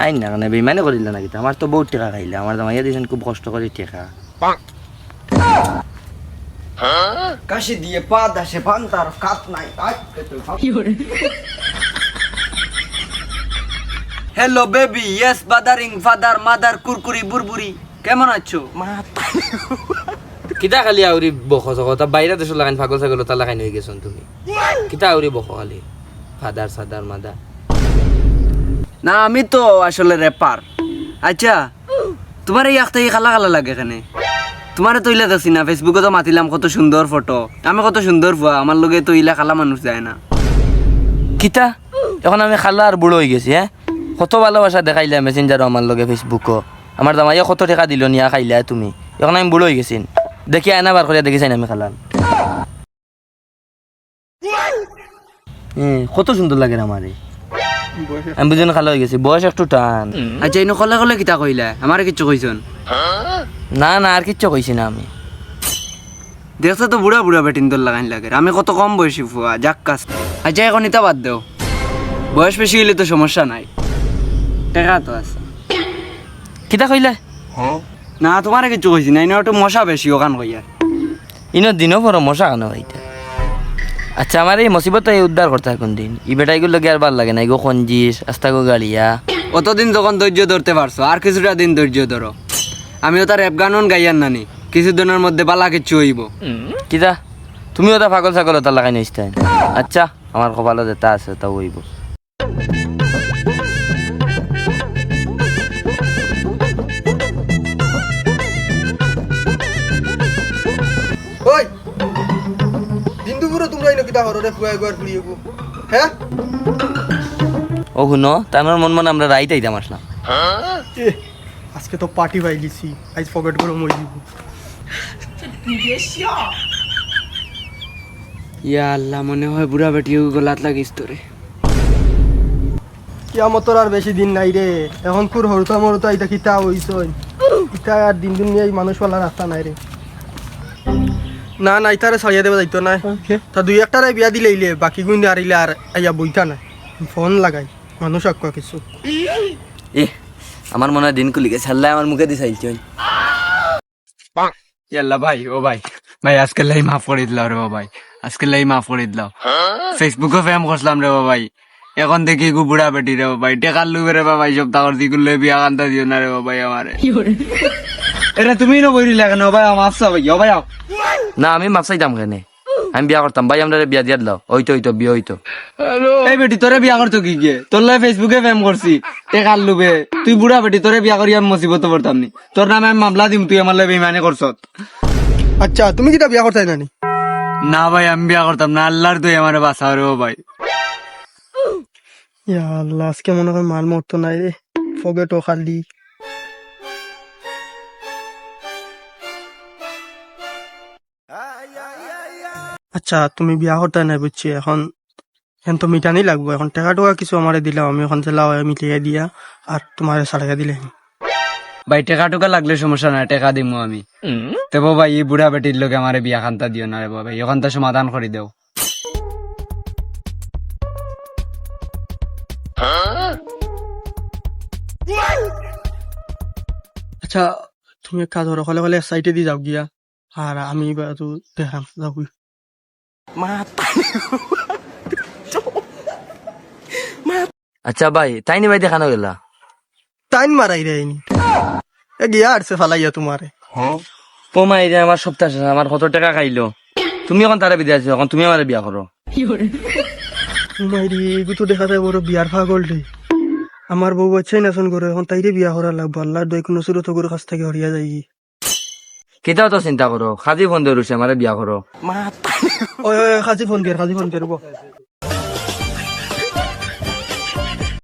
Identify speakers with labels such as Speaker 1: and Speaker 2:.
Speaker 1: আইন না কেন বেমানে করিল না কিতা আমার তো বহুত টেকা খাইলে আমার জামাইয়া দিয়েছেন খুব কষ্ট করে টেকা
Speaker 2: কাশি দিয়ে পা দাসে পান তার কাপ নাই hello baby yes bothering father mother কুরকুরি বুরবুরি কেমন আছো
Speaker 1: কিতা খালি আউরি বখ তা বাইরে দেশ লাগাইন পাগল ছাগল তা লাগাইন হয়ে গেছন তুমি কিতা আউরি বখ খালি ফাদার সাদার মাদার
Speaker 2: না আমি তো আসলে র্যাপার আচ্ছা তোমার এই একটা খালা খালা লাগে এখানে তোমার তো ইলা দেখছি না ফেসবুকে তো মাতিলাম কত সুন্দর ফটো আমি কত সুন্দর ফুয়া আমার লগে তো ইলা খালা মানুষ যায় না
Speaker 1: কিতা এখন আমি খালা আর বুড়ো হয়ে গেছি হ্যাঁ কত ভালোবাসা দেখাইলা মেসেঞ্জারও আমার লগে ফেসবুকও আমার জামাইয়া কত টাকা দিল নিয়া খাইলা তুমি এখন আমি বুড়ো হয়ে গেছি দেখি আয়না বার করে দেখিছাই আমি খালার কত সুন্দর লাগে আমার আমি বুঝুন খালা হয়ে গেছি বয়স একটু টান
Speaker 2: আচ্ছা ইনো কলে কলে কিতা কইলা আমার কিচ্ছু কইছন
Speaker 1: না না আর কিচ্ছু কইছি না আমি
Speaker 2: দেখছো তো বুড়া বুড়া বেটিন তোর লাগাইন লাগে আমি কত কম বয়সী ফুয়া যাক কাজ আচ্ছা এখন ইতা বাদ দেও বয়স বেশি হইলে তো সমস্যা নাই টাকা তো আছে
Speaker 1: কিতা কইলা
Speaker 2: না তোমার কিছু কইছি না ইনো একটু মশা বেশি ওখান কইয়ার
Speaker 1: ইনো দিনও পর মশা কেন হইতা আচ্ছা আমার এই মুসিবত উদ্ধার করতে কোন দিন ই বেটাইগুলো লগে আর ভাল লাগে না এগো খঞ্জিস আস্তাগো গালিয়া
Speaker 2: অতদিন যখন ধৈর্য ধরতে পারছো আর কিছুটা দিন ধৈর্য ধরো আমিও তার র্যাপ গানন গাইয়ার নানি কিছুদিনের মধ্যে বালা কিচ্ছু হইব
Speaker 1: কিতা তুমিও তা পাগল ছাগল তা লাগাই নিস্তাই আচ্ছা আমার কপালে যেটা আছে তা হইব
Speaker 3: ওই দিন দুপুরে তোমরা ইনো কিতা হররে ফুয়া গোয়ার ফুড়িয়েবো হ্যাঁ
Speaker 1: ও শুনো তার মন মনে আমরা রাইত আইতাম আসলাম
Speaker 3: আজকে তো পার্টি পাইলিছি আজ ফকেট করে মই দিব
Speaker 2: ইয়া আল্লাহ মনে হয় বুড়া বেটি গলাত লাগিস তোরে
Speaker 3: কিয়ামতর আর বেশি দিন নাই রে এখন কুর হরতা মরতা ইটা কিতা হইছই ইটা আর দিন দিন নিয়ে মানুষ পালা রাস্তা নাই রে না না ইতারে ছাড়িয়ে দেবা যাইতো না তা দুই একটারে বিয়া দিলেইলে বাকি গুণ আরিলে আর আইয়া বইতা না ফোন লাগাই মানুষ আক্কা কিছু
Speaker 1: এ আমার মনে হয় দিন কুলি গেছে আল্লাহ আমার মুখে দিয়ে চাইছে
Speaker 2: ইয়াল্লা ভাই ও ভাই ভাই আজকে লাই মাফ করে দিলাও রে ভাই আজকে লাই মাফ করে দিলাও ফেসবুকে ফেম করছিলাম রে ভাই এখন দেখি গু বুড়া বেটি রে ভাই টেকার লুবে রে ভাই সপ্তাহ দিগুলো বিয়া কান্তা দিও না রে ভাই আমারে এটা তুমি না বইরি লাগে না ভাই আমার আফসা ভাই ভাই
Speaker 1: না আমি মাপ চাইতাম কেনে আমি বিয়া করতাম ভাই আমরা বিয়া দিয়া দিলাও হইতো বিয়ে হইতো
Speaker 2: এই বেটি তোরে বিয়া করতো কি গে তোর লাই ফেসবুকে ফেম করছি টেকার লুবে তুই বুড়া বেটি তোরে বিয়া করি আমি মুসিবত পড়তাম নি তোর নামে আমি মামলা দিম তুই আমার লাই বেইমানি করছত
Speaker 3: আচ্ছা তুমি কিটা বিয়া করতে নানি
Speaker 2: না ভাই আমি বিয়া করতাম না আল্লাহর তুই আমারে বাঁচাও রে ভাই
Speaker 3: ইয়া আল্লাহ আজকে মনে হয় মাল মরতো নাই রে ফকেটও খালি আচ্ছা তুমি বিয়া করতে নাই বুঝছি এখন এখন তো মিটানি লাগবো এখন টাকা টোকা কিছু আমারে দিলাও আমি এখন জেলা মিলিয়ে দিয়া আর তোমার সাড়াইয়া দিলে
Speaker 2: ভাই টেকা টুকা লাগলে সমস্যা নাই টেকা দিমু আমি তবু ভাই এই বুড়া বেটির লোকে আমারে বিয়া খান্তা দিও না রে ভাই এখানটা সমাধান করে দেও
Speaker 3: আচ্ছা তুমি এক কাজ করো হলে হলে সাইটে দিয়ে যাও গিয়া আর আমি তো দেখাম যাও
Speaker 1: আচ্ছা ভাই তাই নি ভাই দেখানো গেলা
Speaker 3: টাইম মারাই রে এ গিয়া আসছে ফালাইয়া তোমারে
Speaker 1: পোমাই রে আমার সপ্তাহ শেষ আমার কত টাকা খাইলো তুমি এখন তারা বিদায় আছো এখন তুমি আমার বিয়া করো
Speaker 3: মাইরি এগু তো দেখা যায় বড় বিয়ার পাগল রে আমার বউ বাচ্চাই নাচন করে এখন তাইরে বিয়া করা লাগবো আল্লাহ দই কোনো সুরত করে কাছ থেকে হরিয়া যাই
Speaker 1: কেটাও তো চিন্তা করো খাজি ফোন ধরুছে আমার বিয়া করো
Speaker 3: ওই খাজি ফোন দিয়ে খাজি ফোন দিয়ে